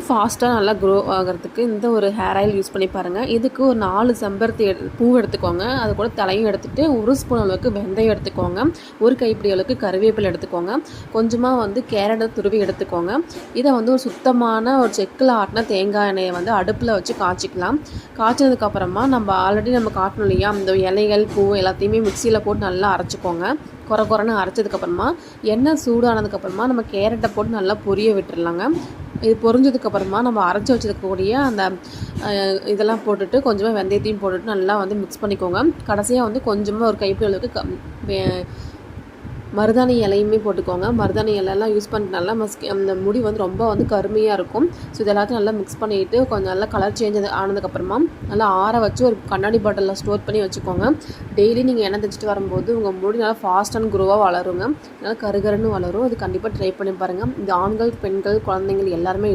ஃபாஸ்ட்டாக நல்லா க்ரோ ஆகிறதுக்கு இந்த ஒரு ஹேர் ஆயில் யூஸ் பண்ணி பாருங்கள். இதுக்கு ஒரு 4 செம்பருத்தி பூ எடுத்துக்கோங்க. அது கூட தலையும் எடுத்துகிட்டு 1 ஸ்பூன் அளவுக்கு வெந்தயம் எடுத்துக்கோங்க. 1 கைப்பிடி அளவுக்கு கருவேப்பிலை எடுத்துக்கோங்க. கொஞ்சமாக கேரட்டை துருவி எடுத்துக்கோங்க. இதை ஒரு சுத்தமான ஒரு செக்கில் ஆட்டின தேங்காய் எண்ணெயை அடுப்பில் வச்சு காய்ச்சிக்கலாம். காய்ச்சதுக்கப்புறமா நம்ம காட்டணும் இல்லையா, இந்த இலைகள் பூ எல்லாத்தையுமே மிக்சியில் போட்டு நல்லா அரைச்சிக்கோங்க. குறைன்னு அரைச்சதுக்கப்புறமா எண்ணெய் சூடானதுக்கப்புறமா நம்ம கேரட்டை போட்டு நல்லா பொரிய விட்டுடலாங்க. இது பொரிஞ்சதுக்கப்புறமா நம்ம அரைச்சி வச்சுருக்கக்கூடிய அந்த இதெல்லாம் போட்டுட்டு கொஞ்சமாக வெந்தயத்தையும் போட்டுட்டு நல்லா மிக்ஸ் பண்ணிக்கோங்க. கடைசியாக கொஞ்சமாக ஒரு கைப்பிடி அளவுக்கு மருதாணி இலையுமே போட்டுக்கோங்க. மருதாணி இலையெல்லாம் யூஸ் பண்ணிட்டு நல்லா அந்த முடி ரொம்ப கருமையாக இருக்கும். ஸோ இது எல்லாத்தையும் நல்லா மிக்ஸ் பண்ணிவிட்டு கொஞ்சம் நல்லா கலர் சேஞ்ச் ஆனதுக்கப்புறமா நல்லா ஆற வச்சு ஒரு கண்ணாடி பாட்டிலில் ஸ்டோர் பண்ணி வச்சுக்கோங்க. டெய்லி நீங்கள் எண்ணெய் தேய்ச்சிட்டு வரும்போது உங்கள் முடி நல்லா ஃபாஸ்ட் அண்ட் க்ரோவாக வளருங்க. நல்லா கருகருன்னு வளரும். அது கண்டிப்பாக ட்ரை பண்ணி பாருங்கள். இது ஆண்கள், பெண்கள், குழந்தைங்கள் எல்லாருமே